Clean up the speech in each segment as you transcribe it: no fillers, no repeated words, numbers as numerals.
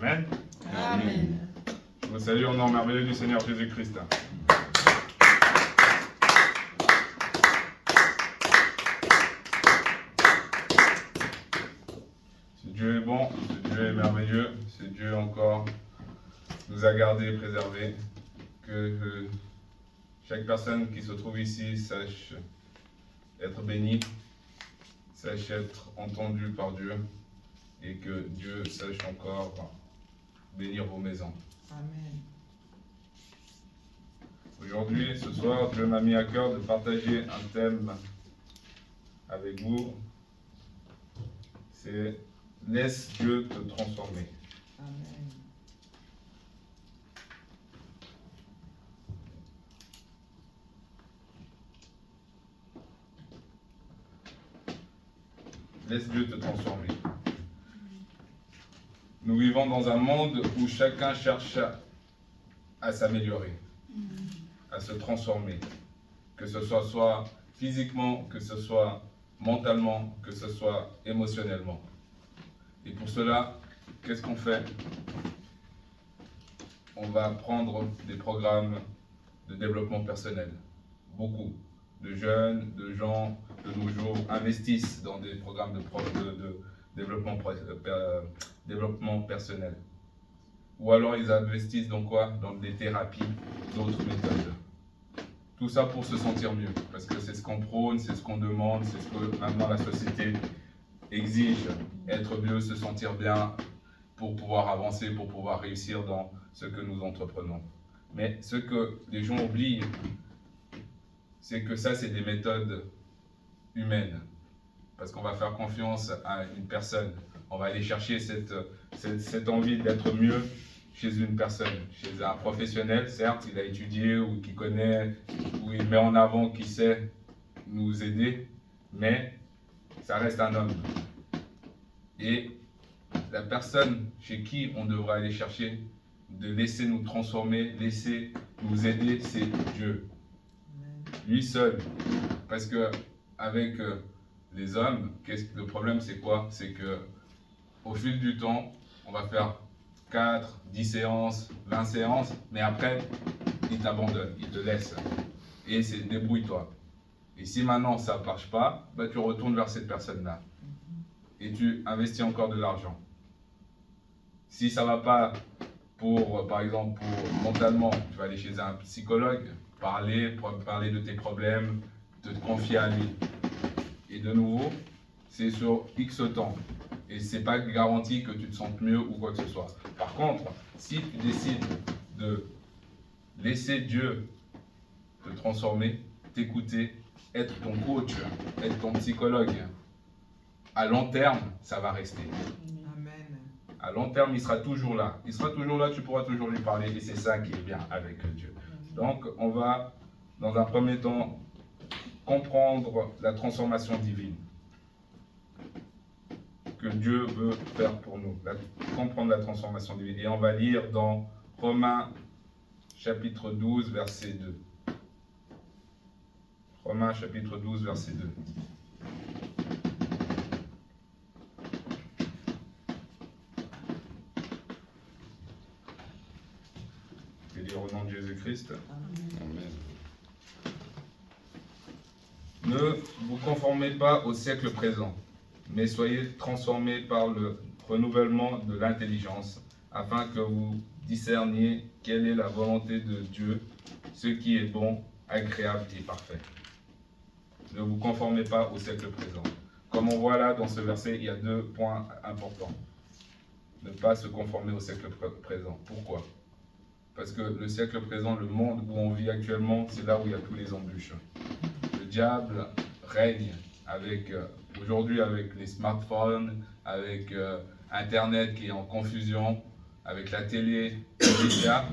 Amen. Amen. Je vous salue au nom merveilleux du Seigneur Jésus-Christ. Ce Dieu est bon, ce Dieu est merveilleux, ce Dieu encore nous a gardés et préservés. Que chaque personne qui se trouve ici sache être bénie, sache être entendue par Dieu et que Dieu sache encore bénir vos maisons. Amen. Aujourd'hui, ce soir, Dieu m'a mis à cœur de partager un thème avec vous. C'est « Laisse Dieu te transformer ». Amen. Laisse Dieu te transformer. Nous vivons dans un monde où chacun cherche à s'améliorer, à se transformer, que ce soit physiquement, que ce soit mentalement, que ce soit émotionnellement. Et pour cela, qu'est-ce qu'on fait? On va prendre des programmes de développement personnel. Beaucoup de jeunes, de gens de nos jours investissent dans des programmes de développement personnel. Ou alors ils investissent dans quoi? Dans des thérapies, d'autres méthodes. Tout ça pour se sentir mieux, parce que c'est ce qu'on prône, c'est ce qu'on demande, c'est ce que maintenant la société exige. Être mieux, se sentir bien pour pouvoir avancer, pour pouvoir réussir dans ce que nous entreprenons. Mais ce que les gens oublient, c'est que ça, c'est des méthodes humaines. Parce qu'on va faire confiance à une personne. On va aller chercher cette envie d'être mieux chez une personne, chez un professionnel, certes, il a étudié ou qui connaît, ou il met en avant qui sait nous aider, mais ça reste un homme. Et la personne chez qui on devra aller chercher, de laisser nous transformer, laisser nous aider, c'est Dieu. Lui seul. Parce que avec les hommes, le problème c'est quoi? C'est que au fil du temps, on va faire 4, 10 séances, 20 séances, mais après, il t'abandonne, il te laisse. Et c'est débrouille-toi. Et si maintenant ça ne marche pas, bah, tu retournes vers cette personne-là. Et tu investis encore de l'argent. Si ça ne va pas, par exemple, mentalement, tu vas aller chez un psychologue, parler de tes problèmes, te confier à lui. Et de nouveau, c'est sur X temps. Et ce n'est pas garanti que tu te sentes mieux ou quoi que ce soit. Par contre, si tu décides de laisser Dieu te transformer, t'écouter, être ton coach, être ton psychologue, à long terme, ça va rester. Amen. À long terme, il sera toujours là. Il sera toujours là, tu pourras toujours lui parler. Et c'est ça qui est bien avec Dieu. Donc, on va, dans un premier temps, comprendre la transformation divine que Dieu veut faire pour nous, comprendre la transformation divine. Et on va lire dans Romains chapitre 12, verset 2. Romains chapitre 12, verset 2. Je vais lire au nom de Jésus-Christ. Amen. Ne vous conformez pas au siècle présent, mais soyez transformés par le renouvellement de l'intelligence, afin que vous discerniez quelle est la volonté de Dieu, ce qui est bon, agréable et parfait. Ne vous conformez pas au siècle présent. Comme on voit là dans ce verset, il y a 2 points importants. Ne pas se conformer au siècle présent. Pourquoi? Parce que le siècle présent, le monde où on vit actuellement, c'est là où il y a tous les embûches. Le diable règne aujourd'hui avec les smartphones, avec Internet qui est en confusion, avec la télé, les médias.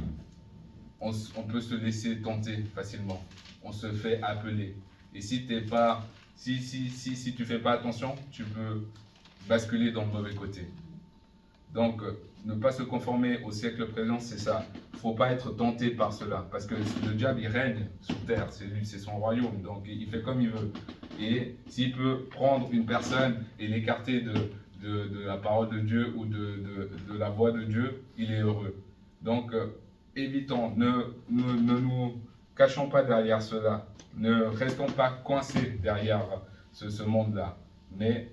On peut se laisser tenter facilement. On se fait appeler. Et si tu fais pas attention, tu peux basculer dans le mauvais côté. Donc, ne pas se conformer au siècle présent, c'est ça. Il ne faut pas être tenté par cela, parce que le diable, il règne sur terre, c'est son royaume, donc il fait comme il veut. Et s'il peut prendre une personne et l'écarter de de la parole de Dieu ou de la voix de Dieu, il est heureux. Donc, évitons, ne nous cachons pas derrière cela, ne restons pas coincés derrière ce monde-là, mais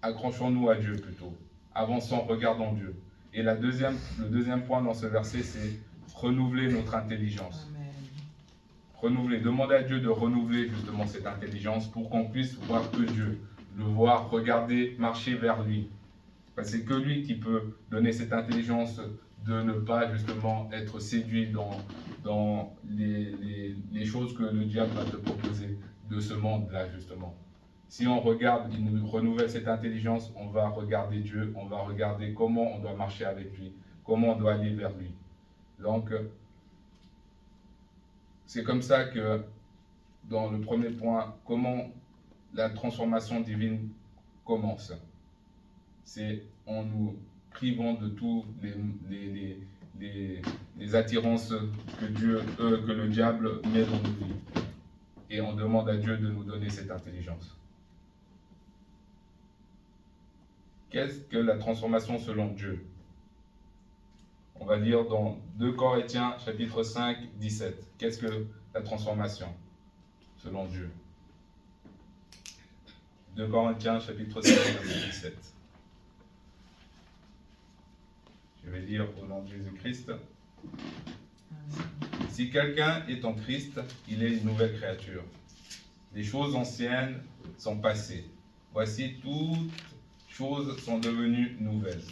accrochons-nous à Dieu plutôt, avançons, regardons Dieu. Et le deuxième point dans ce verset, c'est renouveler notre intelligence. Amen. Renouveler, demander à Dieu de renouveler justement cette intelligence pour qu'on puisse voir que Dieu, le voir, regarder, marcher vers lui. Parce que c'est que lui qui peut donner cette intelligence de ne pas justement être séduit dans les choses que le diable va te proposer de ce monde-là justement. Si on regarde, il nous renouvelle cette intelligence, on va regarder Dieu, on va regarder comment on doit marcher avec lui, comment on doit aller vers lui. Donc, c'est comme ça que, dans le premier point, comment la transformation divine commence. C'est en nous privant de tous les attirances que le diable met dans nos vies. Et on demande à Dieu de nous donner cette intelligence. Qu'est-ce que la transformation selon Dieu? On va lire dans 2 Corinthiens chapitre 5, 17. Qu'est-ce que la transformation selon Dieu? 2 Corinthiens chapitre 5, verset 17. Je vais lire au nom de Jésus-Christ. Amen. Si quelqu'un est en Christ, il est une nouvelle créature. Les choses anciennes sont passées. Voici, toutes choses sont devenues nouvelles.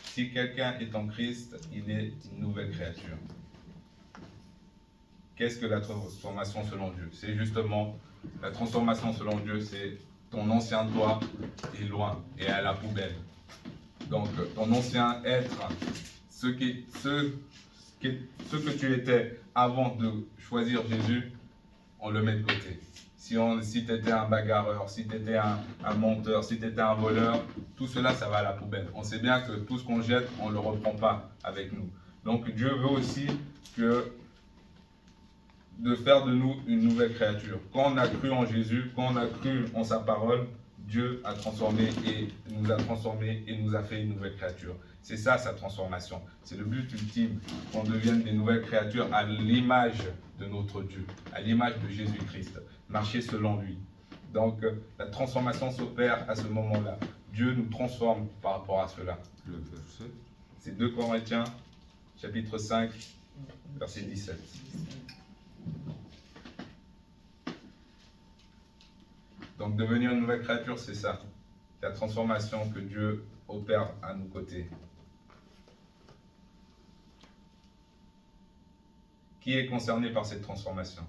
Si quelqu'un est en Christ, il est une nouvelle créature. Qu'est-ce que la transformation selon Dieu? C'est justement, la transformation selon Dieu, c'est ton ancien toi est loin et à la poubelle. Donc, ton ancien être, ce que tu étais avant de choisir Jésus, on le met de côté. Si tu étais un bagarreur, si tu étais un menteur, si tu étais un voleur, tout cela, ça va à la poubelle. On sait bien que tout ce qu'on jette, on ne le reprend pas avec nous. Donc Dieu veut aussi de faire de nous une nouvelle créature. Quand on a cru en Jésus, quand on a cru en sa parole, Dieu a transformé et nous a transformés et nous a fait une nouvelle créature. C'est ça sa transformation. C'est le but ultime, qu'on devienne des nouvelles créatures à l'image de notre Dieu, à l'image de Jésus-Christ, marcher selon lui. Donc la transformation s'opère à ce moment-là. Dieu nous transforme par rapport à cela. Le verset. C'est 2 Corinthiens, chapitre 5, verset 17. Donc devenir une nouvelle créature, c'est ça. La transformation que Dieu opère à nos côtés. Qui est concerné par cette transformation?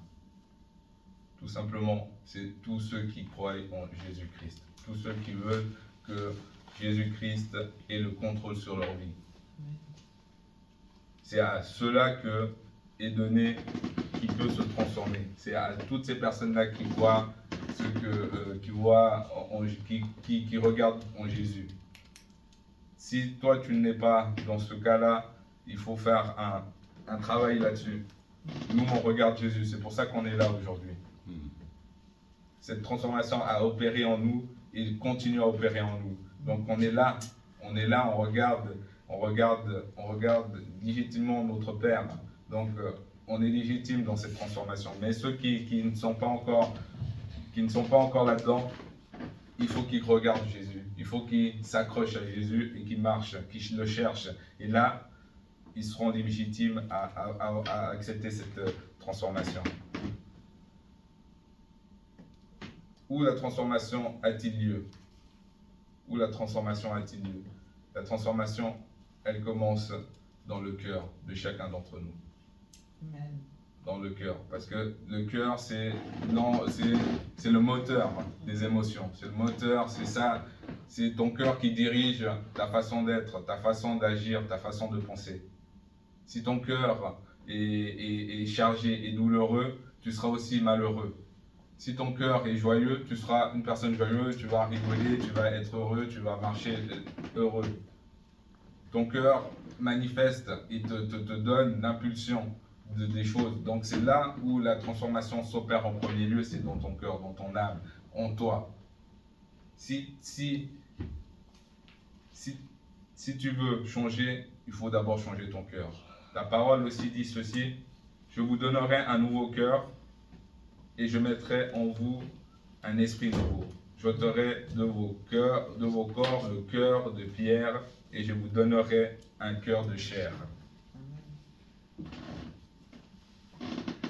Tout simplement, c'est tous ceux qui croient en Jésus-Christ. Tous ceux qui veulent que Jésus-Christ ait le contrôle sur leur vie. C'est à ceux-là que est donné qui peut se transformer. C'est à toutes ces personnes-là qui voient qui regardent en Jésus. Si toi tu n'es pas dans ce cas-là, il faut faire un travail là-dessus. Nous on regarde Jésus, c'est pour ça qu'on est là aujourd'hui. Cette transformation a opéré en nous et continue à opérer en nous. Donc on est là, on regarde légitimement notre Père. Donc on est légitime dans cette transformation. Mais ceux qui ne sont pas encore là-dedans, il faut qu'ils regardent Jésus. Il faut qu'ils s'accrochent à Jésus et qu'ils marchent, qu'ils le cherchent. Et là, ils seront légitimes à accepter cette transformation. Où la transformation a-t-il lieu? Où la transformation a-t-il lieu? La transformation, elle commence dans le cœur de chacun d'entre nous. Amen. Dans le cœur, parce que le cœur, c'est le moteur des émotions. C'est le moteur, c'est ça, c'est ton cœur qui dirige ta façon d'être, ta façon d'agir, ta façon de penser. Si ton cœur est chargé et douloureux, tu seras aussi malheureux. Si ton cœur est joyeux, tu seras une personne joyeuse, tu vas rigoler, tu vas être heureux, tu vas marcher heureux. Ton cœur manifeste et te donne l'impulsion des choses. Donc c'est là où la transformation s'opère en premier lieu, c'est dans ton cœur, dans ton âme, en toi. Si si tu veux changer, il faut d'abord changer ton cœur. La parole aussi dit ceci, je vous donnerai un nouveau cœur et je mettrai en vous un esprit nouveau. J'ôterai de vos corps le cœur de pierre et je vous donnerai un cœur de chair.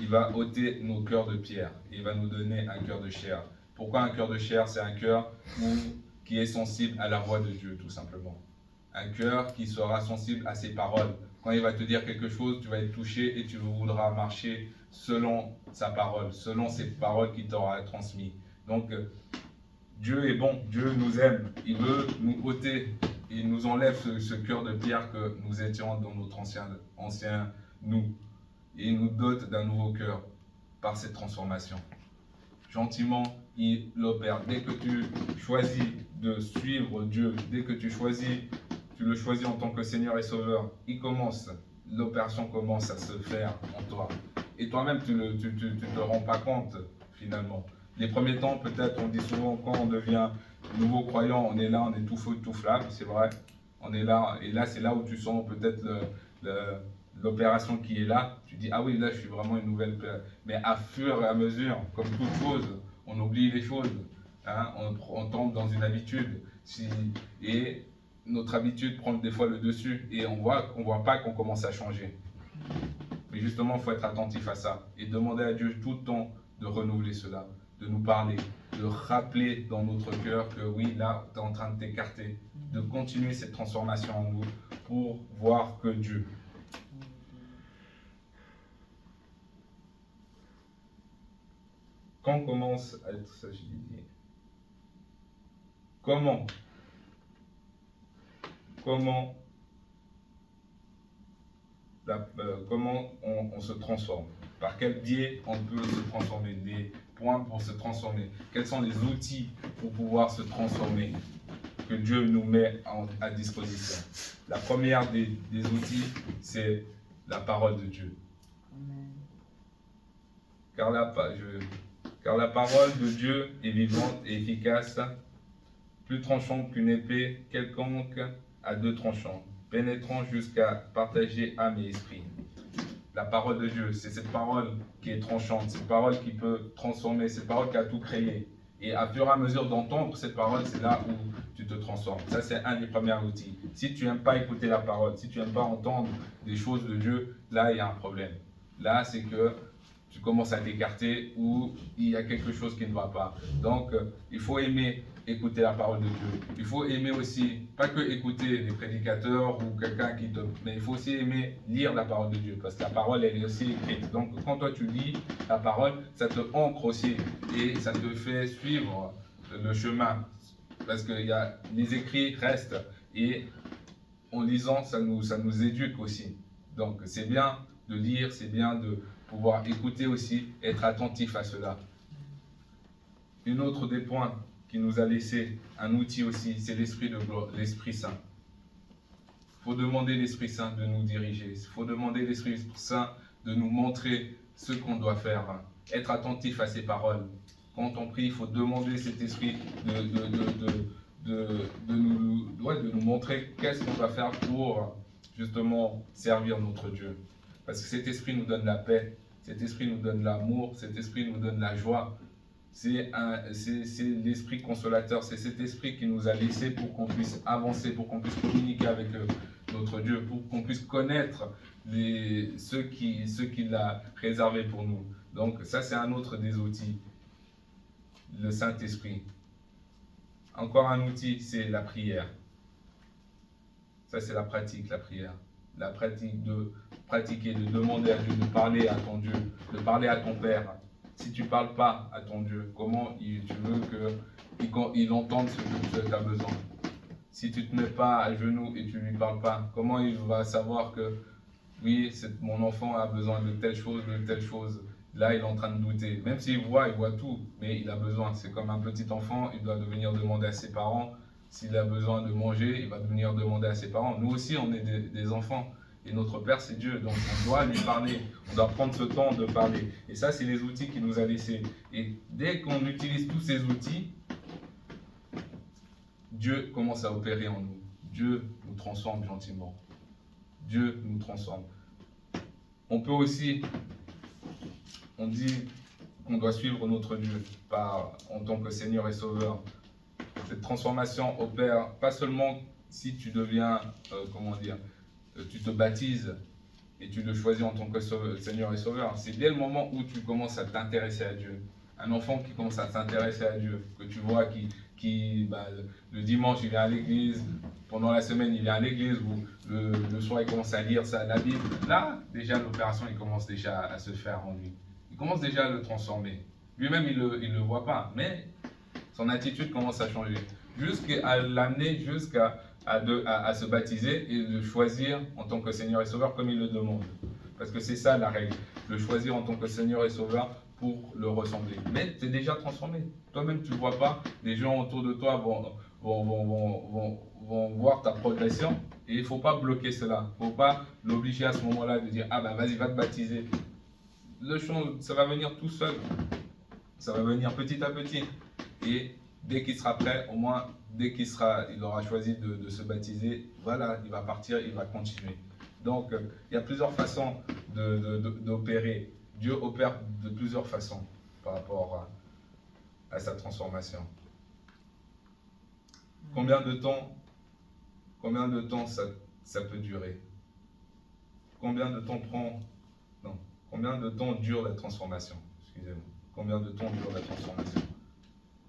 Il va ôter nos cœurs de pierre. Il va nous donner un cœur de chair. Pourquoi un cœur de chair? C'est un cœur qui est sensible à la voix de Dieu, tout simplement. Un cœur qui sera sensible à ses paroles. Quand il va te dire quelque chose, tu vas être touché et tu voudras marcher selon sa parole, selon ses paroles qu'il t'aura transmises. Donc, Dieu est bon, Dieu nous aime. Il veut nous ôter, il nous enlève ce cœur de pierre que nous étions dans notre ancien nous. Et il nous dote d'un nouveau cœur par cette transformation. Gentiment, il l'opère. Dès que tu choisis de suivre Dieu, dès que tu le choisis en tant que Seigneur et Sauveur, l'opération commence à se faire en toi. Et toi-même, tu ne te rends pas compte, finalement. Les premiers temps, peut-être, on dit souvent, quand on devient nouveau croyant, on est là, on est tout feu, tout flamme, c'est vrai. On est là, et là, c'est là où tu sens peut-être l'opération qui est là. Tu dis, ah oui, là, je suis vraiment une nouvelle personne. Mais à fur et à mesure, comme toute chose, on oublie les choses. Hein, on tombe dans une habitude. Et notre habitude prend des fois le dessus. Et on voit pas qu'on commence à changer. Mais justement, il faut être attentif à ça. Et demander à Dieu tout le temps de renouveler cela, de nous parler, de rappeler dans notre cœur que oui, là, tu es en train de t'écarter, de continuer cette transformation en nous pour voir que Dieu. Quand on commence à être sagilié, comment on se transforme? Par quel biais on peut se transformer? Des points pour se transformer. Quels sont les outils pour pouvoir se transformer que Dieu nous met à disposition? La première des outils, c'est la parole de Dieu. Amen. Car la parole de Dieu est vivante et efficace, plus tranchante qu'une épée quelconque à deux tranchants, pénétrant jusqu'à partager âme et esprit. La parole de Dieu, c'est cette parole qui est tranchante, cette parole qui peut transformer, cette parole qui a tout créé. Et à fur et à mesure d'entendre cette parole, c'est là où tu te transformes. Ça, c'est un des premiers outils. Si tu n'aimes pas écouter la parole, si tu n'aimes pas entendre des choses de Dieu, là, il y a un problème. Là, c'est que tu commences à t'écarter ou il y a quelque chose qui ne va pas. Donc, il faut aimer écouter la parole de Dieu. Il faut aimer aussi, pas que écouter les prédicateurs ou quelqu'un mais il faut aussi aimer lire la parole de Dieu, parce que la parole, elle est aussi écrite. Donc, quand toi tu lis la parole, ça te ancre aussi et ça te fait suivre le chemin, parce que les écrits restent et en lisant, ça nous éduque aussi. Donc, c'est bien de lire, c'est bien de pouvoir écouter aussi, être attentif à cela. Une autre des points qui nous a laissé un outil aussi, c'est l'Esprit Saint. Il faut demander l'Esprit Saint de nous diriger. Il faut demander l'Esprit Saint de nous montrer ce qu'on doit faire. Être attentif à ses paroles. Quand on prie, il faut demander cet Esprit de nous montrer qu'est-ce qu'on doit faire pour justement servir notre Dieu. Parce que cet Esprit nous donne la paix, cet Esprit nous donne l'amour, cet Esprit nous donne la joie. C'est l'Esprit consolateur, c'est cet Esprit qui nous a laissé pour qu'on puisse avancer, pour qu'on puisse communiquer avec notre Dieu, pour qu'on puisse connaître ceux qu'il a réservés pour nous. Donc ça, c'est un autre des outils, le Saint-Esprit. Encore un outil, c'est la prière. Ça, c'est la pratique, la prière. La pratique de pratiquer, de demander à Dieu, de parler à ton Dieu, de parler à ton Père. Si tu ne parles pas à ton Dieu, comment tu veux qu'il entende ce que tu as besoin? Si tu ne te mets pas à genoux et tu ne lui parles pas, comment il va savoir que oui, mon enfant a besoin de telle chose, de telle chose? Là, il est en train de douter. Même s'il voit tout, mais il a besoin. C'est comme un petit enfant, il doit venir demander à ses parents. S'il a besoin de manger, il va venir demander à ses parents. Nous aussi, on est des enfants. Et notre Père, c'est Dieu. Donc, on doit lui parler. On doit prendre ce temps de parler. Et ça, c'est les outils qu'il nous a laissés. Et dès qu'on utilise tous ces outils, Dieu commence à opérer en nous. Dieu nous transforme gentiment. Dieu nous transforme. On peut aussi, on dit qu'on doit suivre notre Dieu en tant que Seigneur et Sauveur. Cette transformation opère pas seulement si tu deviens, tu te baptises et tu le choisis en tant que Seigneur et Sauveur. C'est dès le moment où tu commences à t'intéresser à Dieu. Un enfant qui commence à s'intéresser à Dieu, que tu vois le dimanche il vient à l'église, pendant la semaine il vient à l'église, ou le soir il commence à lire la Bible, là déjà l'opération il commence déjà à se faire en lui. Il commence déjà à le transformer. Lui-même il le voit pas, mais son attitude commence à changer. Jusqu'à l'amener jusqu'à se baptiser et le choisir en tant que Seigneur et Sauveur comme il le demande. Parce que c'est ça la règle, le choisir en tant que Seigneur et Sauveur pour le ressembler. Mais tu es déjà transformé. Toi-même, tu ne vois pas. Les gens autour de toi vont voir ta progression. Et il ne faut pas bloquer cela. Il ne faut pas l'obliger à ce moment-là de dire « Ah ben vas-y, va te baptiser ». Ça va venir tout seul. Ça va venir petit à petit. Et dès qu'il sera prêt, au moins, dès il aura choisi de se baptiser, voilà, il va partir, il va continuer. Donc, il y a plusieurs façons d'opérer. Dieu opère de plusieurs façons par rapport à sa transformation. Combien de temps ça peut durer? Combien de temps dure la transformation? Excusez-moi. Combien de temps dure la transformation?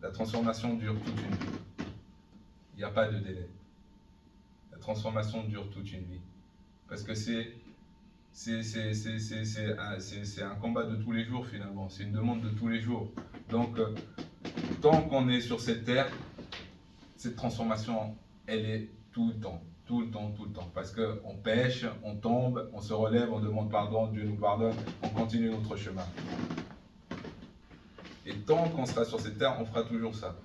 La transformation dure toute une vie. Il n'y a pas de délai. La transformation dure toute une vie. Parce que c'est un combat de tous les jours finalement, c'est une demande de tous les jours. Donc, tant qu'on est sur cette terre, cette transformation, elle est tout le temps. Parce qu'on pêche, on tombe, on se relève, on demande pardon, Dieu nous pardonne, on continue notre chemin. Et tant qu'on sera sur cette terre, on fera toujours ça.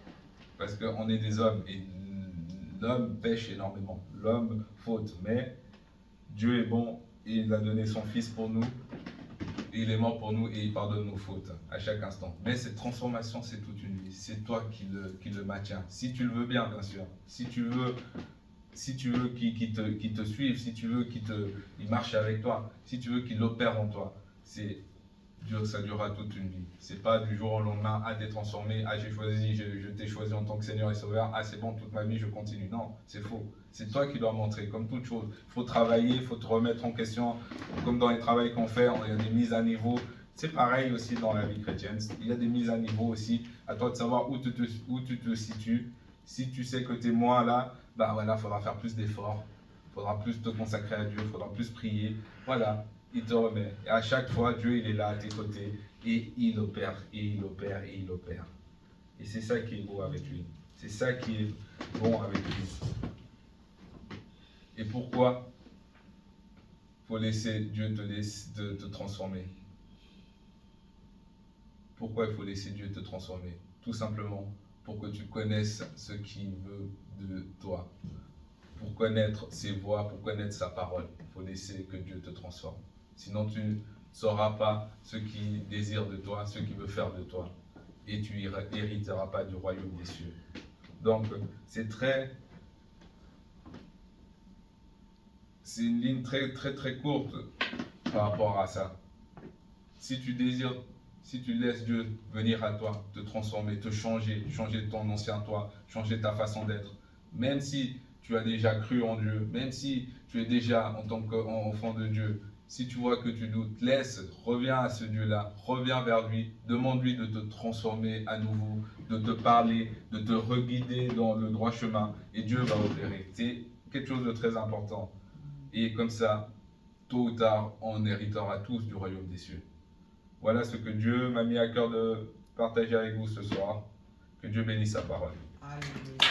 Parce qu'on est des hommes et l'homme pêche énormément, l'homme faute, mais Dieu est bon. Il a donné son Fils pour nous, il est mort pour nous et il pardonne nos fautes à chaque instant. Mais cette transformation, c'est toute une vie. C'est toi qui le maintiens. Si tu le veux bien, bien sûr. Si tu veux qu'il te suive, si tu veux qu'il marche avec toi, si tu veux qu'il opère en toi, ça durera toute une vie. C'est pas du jour au lendemain, ah t'es transformé, ah je t'ai choisi en tant que Seigneur et Sauveur, ah c'est bon, toute ma vie je continue. Non, c'est faux. C'est toi qui dois montrer, comme toute chose. Il faut travailler, il faut te remettre en question. Comme dans les travaux qu'on fait, il y a des mises à niveau. C'est pareil aussi dans la vie chrétienne. Il y a des mises à niveau aussi. À toi de savoir où tu te situes. Si tu sais que tu es moins là, bah voilà, il faudra faire plus d'efforts. Il faudra plus te consacrer à Dieu, il faudra plus prier. Voilà. Il te remet. Et à chaque fois, Dieu, il est là à tes côtés. Et il opère, et il opère, et il opère. Et c'est ça qui est beau avec lui. C'est ça qui est bon avec lui. Et pourquoi il faut laisser Dieu te transformer? Pourquoi il faut laisser Dieu te transformer? Tout simplement pour que tu connaisses ce qu'il veut de toi. Pour connaître ses voies, pour connaître sa parole. Il faut laisser que Dieu te transforme. Sinon, tu ne sauras pas ce qu'il désire de toi, ce qu'il veut faire de toi. Et tu n'hériteras pas du royaume des cieux. Donc, c'est une ligne très, très, très courte par rapport à ça. Si tu laisses Dieu venir à toi, te transformer, te changer ton ancien toi, changer ta façon d'être, même si tu as déjà cru en Dieu, même si tu es déjà en tant qu'enfant de Dieu, si tu vois que tu doutes, reviens à ce Dieu-là, reviens vers lui, demande-lui de te transformer à nouveau, de te parler, de te reguider dans le droit chemin, et Dieu va opérer. C'est quelque chose de très important. Et comme ça, tôt ou tard, on héritera tous du royaume des cieux. Voilà ce que Dieu m'a mis à cœur de partager avec vous ce soir. Que Dieu bénisse sa parole. Alléluia.